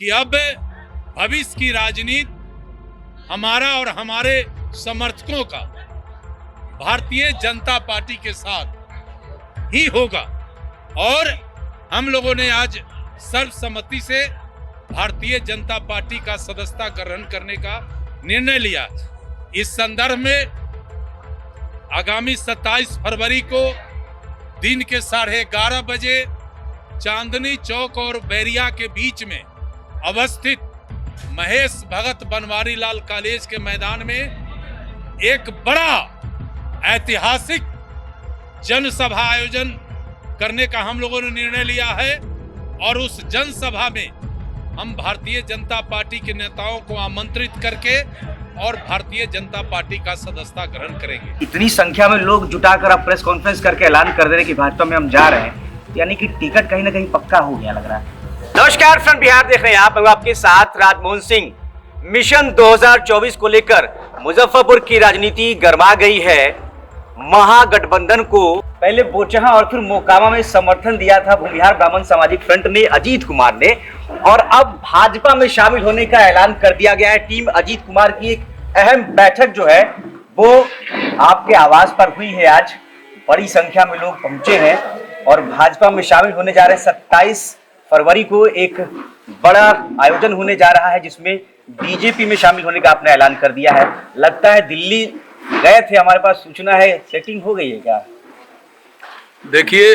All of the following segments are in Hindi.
कि अब भविष्य की राजनीति हमारा और हमारे समर्थकों का भारतीय जनता पार्टी के साथ ही होगा और हम लोगों ने आज सर्वसम्मति से भारतीय जनता पार्टी का सदस्यता ग्रहण करने का निर्णय लिया। इस संदर्भ में आगामी 27 फरवरी को दिन के 11:30 बजे चांदनी चौक और बैरिया के बीच में अवस्थित महेश भगत बनवारी लाल कॉलेज के मैदान में एक बड़ा ऐतिहासिक जनसभा आयोजन करने का हम लोगों ने निर्णय लिया है और उस जनसभा में हम भारतीय जनता पार्टी के नेताओं को आमंत्रित करके और भारतीय जनता पार्टी का सदस्यता ग्रहण करेंगे। इतनी संख्या में लोग जुटाकर अब प्रेस कॉन्फ्रेंस करके ऐलान कर दे रहे कि भाजपा में हम जा रहे हैं, यानी कि टिकट कहीं ना कहीं पक्का हो गया लग रहा है। नमस्कार, फ्रंट बिहार देख रहे हैं आप। आपके साथ राजमोहन सिंह। मिशन 2024 को लेकर मुजफ्फरपुर की राजनीति गर्मा गई है। महागठबंधन को पहले बोचहा और फिर मोकामा में समर्थन दिया था भूमिहार ब्राह्मण सामाजिक फ्रंट ने, अजीत कुमार ने, और अब भाजपा में शामिल होने का ऐलान कर दिया गया है। टीम अजीत कुमार की एक अहम बैठक जो है वो आपके आवास पर हुई है। आज बड़ी संख्या में लोग पहुंचे हैं और भाजपा में शामिल होने जा रहे हैं। 27 फरवरी को एक बड़ा आयोजन होने जा रहा है जिसमें बीजेपी में शामिल होने का आपने ऐलान कर दिया है। लगता है दिल्ली गए थे, हमारे पास सूचना है, सेटिंग हो गई है क्या? देखिए,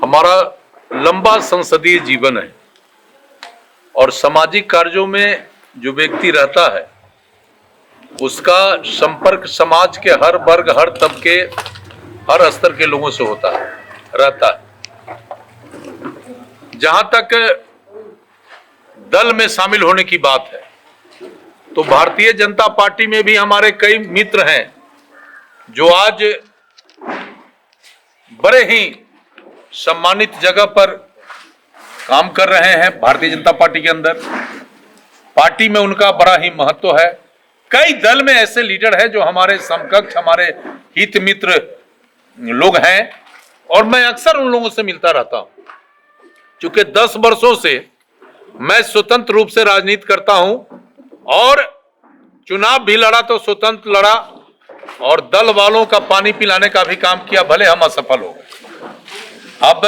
हमारा लंबा संसदीय जीवन है और सामाजिक कार्यों में जो व्यक्ति रहता है उसका संपर्क समाज के हर वर्ग, हर तबके, हर स्तर के लोगों से होता है, रहता है। जहां तक दल में शामिल होने की बात है तो भारतीय जनता पार्टी में भी हमारे कई मित्र हैं जो आज बड़े ही सम्मानित जगह पर काम कर रहे हैं। भारतीय जनता पार्टी के अंदर पार्टी में उनका बड़ा ही महत्व है। कई दल में ऐसे लीडर हैं जो हमारे समकक्ष, हमारे हित मित्र लोग हैं और मैं अक्सर उन लोगों से मिलता रहता हूं। चूंकि 10 वर्षों से मैं स्वतंत्र रूप से राजनीति करता हूं और चुनाव भी लड़ा तो स्वतंत्र लड़ा और दल वालों का पानी पिलाने का भी काम किया, भले हम असफल हो गए। अब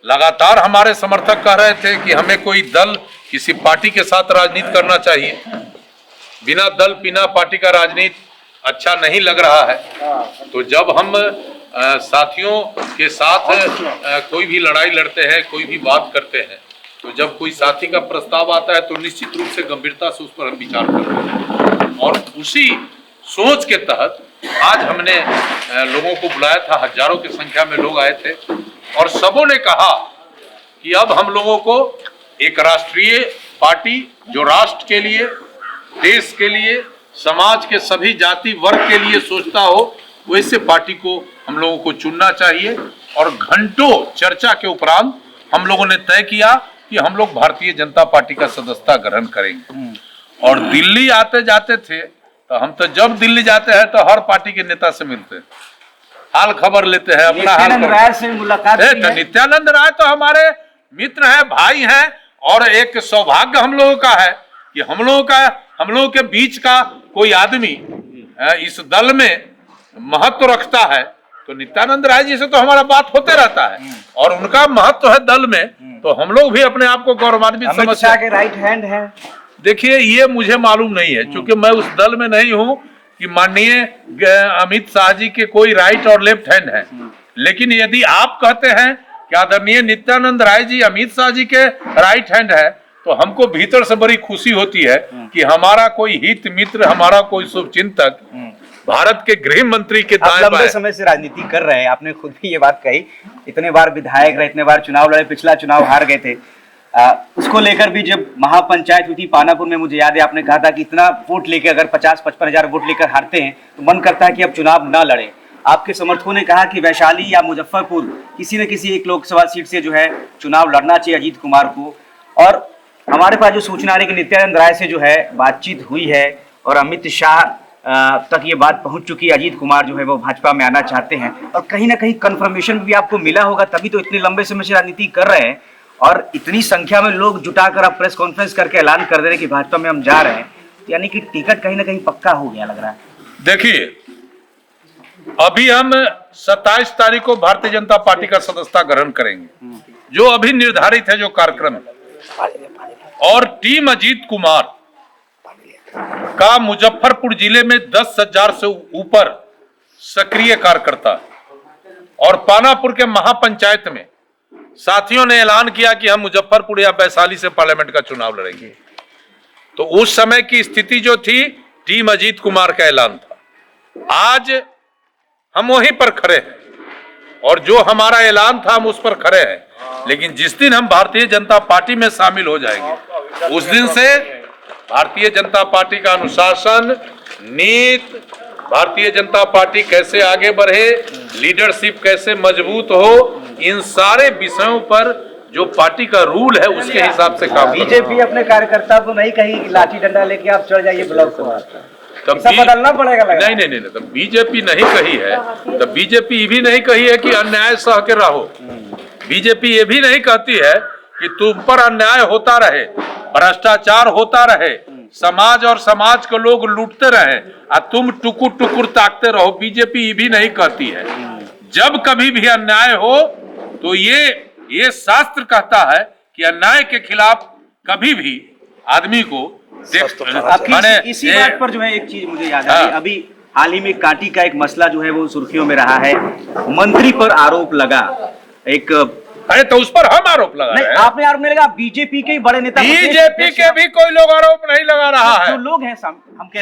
लगातार हमारे समर्थक कह रहे थे कि हमें कोई दल, किसी पार्टी के साथ राजनीति करना चाहिए। बिना दल बिना पार्टी का राजनीति अच्छा नहीं लग रहा है। तो जब हम साथियों के साथ कोई भी लड़ाई लड़ते हैं, कोई भी बात करते हैं, तो जब कोई साथी का प्रस्ताव आता है तो निश्चित रूप से गंभीरता से उस पर हम विचार करते हैं और उसी सोच के तहत आज हमने लोगों को बुलाया था। हजारों की संख्या में लोग आए थे और सबों ने कहा कि अब हम लोगों को एक राष्ट्रीय पार्टी जो राष्ट्र के लिए, देश के लिए, समाज के सभी जाति वर्ग के लिए सोचता हो, वैसे पार्टी को हम लोगों को चुनना चाहिए। और घंटों चर्चा के उपरांत हम लोगों ने तय किया कि हम लोग भारतीय जनता पार्टी का सदस्यता ग्रहण करेंगे। और दिल्ली आते जाते थे तो हम तो जब दिल्ली जाते हैं तो हर पार्टी के नेता से मिलते हैं, हाल खबर लेते हैं, अपना हाल राय से मुलाकात की है। नित्यानंद राय तो हमारे मित्र हैं, भाई हैं और एक सौभाग्य हम लोगों का है कि हम लोगों के बीच का कोई आदमी इस दल में महत्व रखता है। तो नित्यानंद राय जी से तो हमारा बात होते रहता है और उनका महत्व है दल में, तो हम लोग भी अपने आप को गौरवान्वित समझते हैं। के राइट हैंड है। देखिए, ये मुझे मालूम नहीं है क्योंकि मैं उस दल में नहीं हूं कि माननीय अमित शाह जी के कोई राइट और लेफ्ट हैंड है। लेकिन यदि आप कहते हैं कि आदरणीय नित्यानंद राय जी अमित शाह जी के राइट हैंड है तो हमको भीतर से बड़ी खुशी होती है कि हमारा कोई हित मित्र, हमारा कोई शुभचिंतक भारत के गृह मंत्री के आप लंबे समय से राजनीति कर रहे हैं, आपने खुद भी ये बात कही। इतने बार विधायक रहे, इतने बार चुनाव लड़े, पिछला चुनाव हार गए थे। उसको लेकर भी जब महापंचायत हुई थी पानापुर में, मुझे याद है आपने कहा था कि इतना वोट लेकर, अगर 50-55 हजार वोट लेकर हारते हैं तो मन करता है कि अब चुनाव ना लड़े। आपके समर्थकों ने कहा कि वैशाली या मुजफ्फरपुर किसी न किसी एक लोकसभा सीट से जो है चुनाव लड़ना चाहिए अजीत कुमार को। और हमारे पास जो सूचना आ रही है कि नित्यानंद राय से जो है बातचीत हुई है और अमित शाह तक ये बात पहुंच चुकी है। अजीत कुमार जो है वो भाजपा में आना चाहते हैं और कहीं ना कहीं कंफर्मेशन भी आपको मिला होगा, तभी तो इतने लंबे समय से राजनीति कर रहे हैं। और इतनी संख्या में लोग जुटाकर अब प्रेस कॉन्फ्रेंस करके ऐलान कर दे रहे कि भाजपा में हम जा रहे हैं, यानी कि टिकट कहीं ना कहीं पक्का हो गया लग रहा है। देखिए, अभी हम 27 तारीख को भारतीय जनता पार्टी का सदस्यता ग्रहण करेंगे, जो अभी निर्धारित है, जो कार्यक्रम है। और टीम अजीत कुमार का मुजफ्फरपुर जिले में 10,000 से ऊपर सक्रिय कार्यकर्ता है। और पानापुर के महापंचायत में साथियों ने ऐलान किया कि हम मुजफ्फरपुर या वैशाली से पार्लियामेंट का चुनाव लड़ेंगे। तो उस समय की स्थिति जो थी, टीम अजीत कुमार का ऐलान था। आज हम वहीं पर खड़े हैं और जो हमारा ऐलान था हम उस पर खड़े हैं। लेकिन जिस दिन हम भारतीय जनता पार्टी में शामिल हो जाएंगे, उस दिन से भारतीय जनता पार्टी का अनुशासन, नीति, भारतीय जनता पार्टी कैसे आगे बढ़े, लीडरशिप कैसे मजबूत हो, इन सारे विषयों पर जो पार्टी का रूल है उसके हिसाब से काम। बीजेपी अपने कार्यकर्ता को नहीं कही कि लाठी डंडा लेके आप चढ़ जाइए ब्लॉक को, तब सब बदलना पड़ेगा लग रहा है। नहीं, तो बीजेपी नहीं कही है, तब बीजेपी ये भी नहीं कही है कि अन्याय सह के रहो। बीजेपी ये भी नहीं कहती है कि तुम पर अन्याय होता रहे, भ्रष्टाचार होता रहे, समाज और समाज के लोग लूटते रहे और तुम टुकुर टुकुर ताकते रहो। बीजेपी ये भी नहीं कहती है। जब कभी भी अन्याय हो तो ये शास्त्र कहता है कि अन्याय के खिलाफ कभी भी आदमी को इसी बात पर जो है एक चीज मुझे याद आ रही है, अभी हाल ही में कांटी का एक मसला जो है वो सुर्खियों में रहा है। मंत्री पर आरोप लगा एक, अरे तो उस पर हम आरोप लगा रहे हैं। आपने आरोप नहीं लगा, बीजेपी के बड़े नेता, बीजेपी के भी कोई लोग आरोप नहीं लगा रहा है। जो लोग हैं हम कह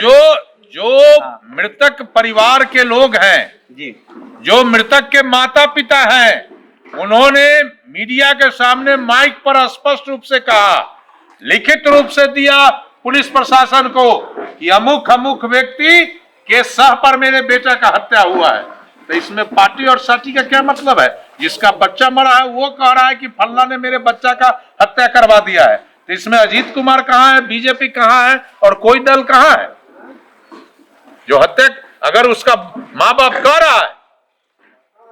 जो मृतक परिवार के लोग हैं जी, जो मृतक के माता पिता हैं, उन्होंने मीडिया के सामने माइक पर स्पष्ट रूप से कहा, लिखित रूप से दिया पुलिस प्रशासन को कि अमुक अमुक व्यक्ति के सह पर मेरे बेटा का हत्या हुआ है। तो इसमें पार्टी और साटी का क्या मतलब है? जिसका बच्चा मरा है वो कह रहा है कि फल्ला ने मेरे बच्चा का हत्या करवा दिया है। तो इसमें अजीत कुमार कहाँ है, बीजेपी कहाँ है और कोई दल कहाँ है? जो हत्या अगर उसका माँ बाप कर रहा है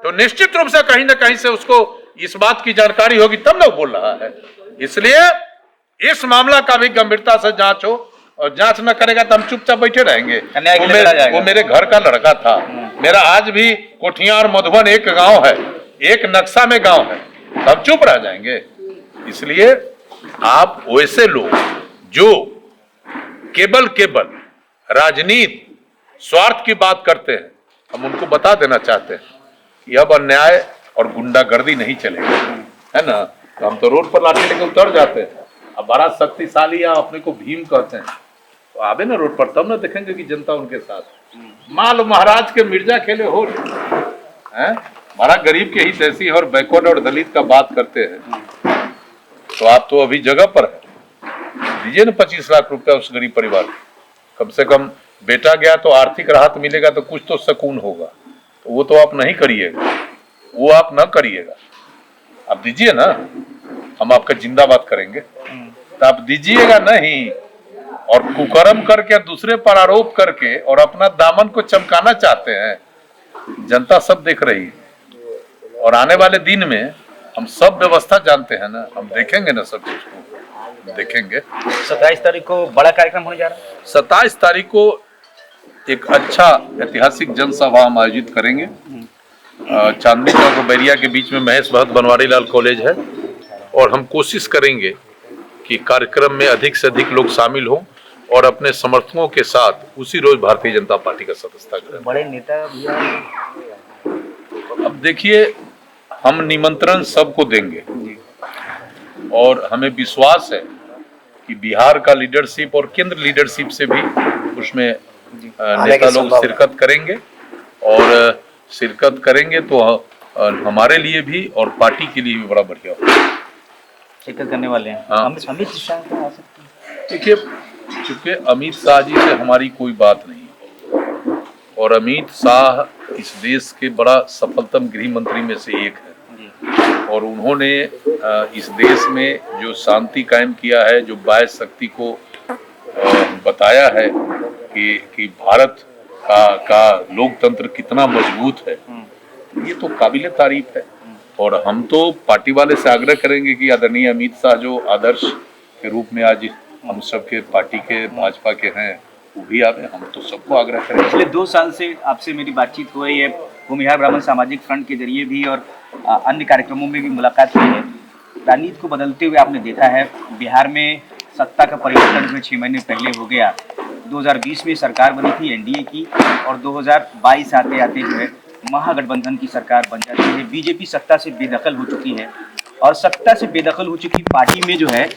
तो निश्चित रूप से कहीं ना कहीं से उसको इस बात की जानकारी होगी, तब ना बोल रहा है। इसलिए इस मामला का भी गंभीरता से जांच हो, और जांच न करेगा तो हम चुपचाप बैठे रहेंगे। वो मेरे घर का लड़का था। मेरा आज भी कोठिया और मधुबन एक गांव है, एक नक्शा में गांव है, हम चुप रह जाएंगे। इसलिए आप वैसे लोग जो केवल राजनीति स्वार्थ की बात करते हैं, हम उनको बता देना चाहते हैं कि अब अन्याय और गुंडागर्दी नहीं चलेगा, है ना। तो हम तो रोड पर लाठी लेके उतर जाते हैं। अब बड़ा शक्तिशाली या अपने को भीम कहते हैं, तो आवे ना रोड पर, तब ना देखेंगे कि जनता उनके साथ। मान लो महाराज के मिर्जा खेले हो, बड़ा गरीब के हित ऐसी है और बैकवर्ड और दलित का बात करते हैं, तो आप तो अभी जगह पर है, दीजिए ना 25 लाख रुपया उस गरीब परिवार को। कम से कम बेटा गया तो आर्थिक राहत मिलेगा, तो कुछ तो सुकून होगा। तो वो तो आप नहीं करिएगा, वो आप न करिएगा। आप दीजिए ना, हम आपका जिंदाबाद करेंगे, तो आप दीजिएगा नहीं और कुकर्म करके दूसरे पर आरोप करके और अपना दामन को चमकाना चाहते हैं। जनता सब देख रही है और आने वाले दिन में हम सब व्यवस्था जानते हैं ना, हम देखेंगे ना, सब चीज को देखेंगे। 27 तारीख को बड़ा कार्यक्रम होने जा रहा है। 27 तारीख को एक अच्छा ऐतिहासिक जनसभा हम आयोजित करेंगे। चांदनी चौक और बैरिया के बीच में महेश भगत बनवारी लाल कॉलेज है, और हम कोशिश करेंगे कि कार्यक्रम में अधिक से अधिक लोग शामिल हों और अपने समर्थकों के साथ उसी रोज भारतीय जनता पार्टी का सदस्यता करें। बड़े नेता अब देखिए, हम निमंत्रण सबको देंगे और हमें विश्वास है कि बिहार का लीडरशिप और केंद्र लीडरशिप से भी उसमें नेता लोग शिरकत करेंगे, और शिरकत करेंगे तो हमारे लिए भी और पार्टी के लिए भी बड़ा बढ़िया होगा। शिरकत करने वाले हैं। हाँ। अमित शाह आ सकते हैं। देखिए, चूंकि अमित शाह जी से हमारी कोई बात नहीं है, और अमित शाह इस देश के बड़ा सफलतम गृह मंत्री में से एक है, और उन्होंने इस देश में जो शांति कायम किया है, जो बाह्य शक्ति को बताया है कि भारत का लोकतंत्र कितना मजबूत है, ये तो काबिले तारीफ है। और हम तो पार्टी वाले से आग्रह करेंगे कि आदरणीय अमित शाह जो आदर्श के रूप में आज हम सबके पार्टी के भाजपा के हैं वो भी आवे। हम तो सबको आग्रह करेंगे। पिछले 2 साल से आपसे मेरी बातचीत हो रही है, भूमिहार ब्राह्मण सामाजिक फ्रंट के जरिए भी और अन्य कार्यक्रमों में भी मुलाकात हुई है। राजनीति को बदलते हुए आपने देखा है, बिहार में सत्ता का परिवर्तन हुए 6 महीने पहले हो गया। 2020 में सरकार बनी थी एनडीए की और 2022 आते आते जो है महागठबंधन की सरकार बन जाती है। बीजेपी सत्ता से बेदखल हो चुकी है और सत्ता से बेदखल हो चुकी पार्टी में जो है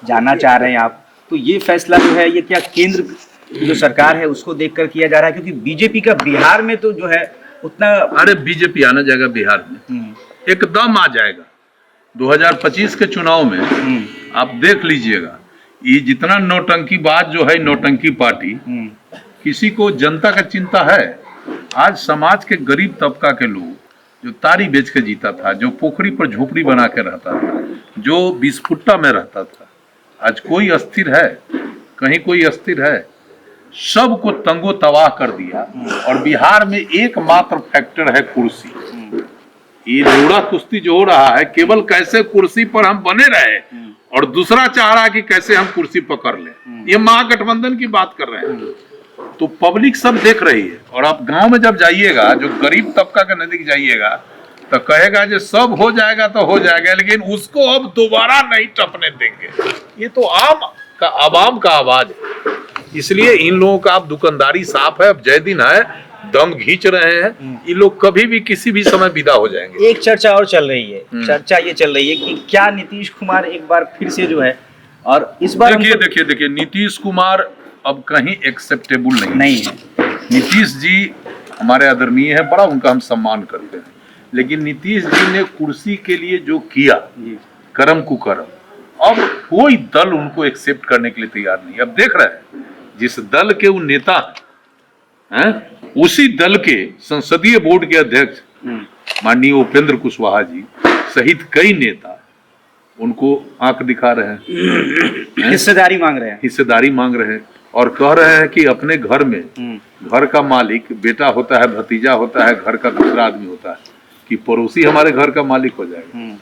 जाना चाह रहे हैं आप, तो ये फैसला जो है ये क्या केंद्र की जो सरकार है उसको देखकर किया जा रहा है? क्योंकि बीजेपी का बिहार में तो जो है उतना, अरे बीजेपी आना जाएगा बिहार में, एकदम आ जाएगा। 2025 के चुनाव में आप देख लीजिएगा, ये जितना नौटंकीबाज जो है नौटंकी पार्टी, किसी को जनता का चिंता है? आज समाज के गरीब तबका के लोग जो तारी बेच के जीता था, जो पोखरी पर झोपड़ी बना के रहता था, जो बिस्फुट्टा में रहता था, आज कोई अस्थिर है? कहीं कोई अस्थिर है? सबको तंगो तबाह कर दिया। और बिहार में एकमात्र फैक्टर है कुर्सी। ये लूड़ा कुश्ती जो हो रहा है केवल कैसे कुर्सी पर हम बने रहे और दूसरा चाह रहा है कि कैसे हम कुर्सी पकड़ लें। ये महागठबंधन की बात कर रहे हैं, तो पब्लिक सब देख रही है। और आप गांव में जब जाइएगा, जो गरीब तबका के नजदीक जाइएगा, तो कहेगा जो सब हो जाएगा तो हो जाएगा, लेकिन उसको अब दोबारा नहीं टपने देंगे। ये तो आवाम का आवाज है। इसलिए इन लोगों का अब दुकानदारी साफ है, अब जय दिन है, दम घींच रहे हैं। ये लोग कभी भी किसी भी समय विदा हो जाएंगे। एक चर्चा और चल रही है, चर्चा ये चल रही है कि क्या नीतीश कुमार एक बार फिर से जो है, और इस बार देखिए नीतीश कुमार अब कहीं एक्सेप्टेबल नहीं है। नीतीश जी हमारे आदरणीय है, बड़ा उनका हम सम्मान करते हैं, लेकिन नीतीश जी ने कुर्सी के लिए जो किया, करम कुकरम, अब कोई दल उनको एक्सेप्ट करने के लिए तैयार नहीं। अब देख रहे हैं जिस दल के वो नेता हैं, उसी दल के संसदीय बोर्ड के अध्यक्ष माननीय उपेंद्र कुशवाहा जी सहित कई नेता उनको आंख दिखा रहे हैं, हिस्सेदारी मांग रहे हैं और कह रहे हैं कि अपने घर में घर का मालिक बेटा होता है, भतीजा होता है, घर का दूसरा आदमी होता है, कि पड़ोसी हमारे घर का मालिक हो जाएगा।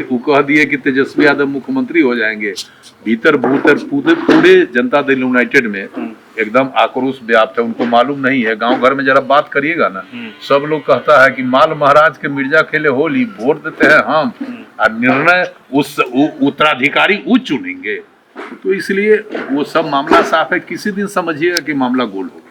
वो कह दिए कि तेजस्वी यादव मुख्यमंत्री हो जाएंगे। भीतर भूतर पूरे जनता दल यूनाइटेड में एकदम आक्रोश व्याप्त है। उनको मालूम नहीं है, गांव घर में जरा बात करिएगा ना, सब लोग कहता है कि माल महाराज के मिर्जा खेले होली, वोट देते हैं हम और निर्णय उस उत्तराधिकारी वो चुनेंगे। तो इसलिए वो सब मामला साफ है, किसी दिन समझिएगा कि मामला गोल हो गया।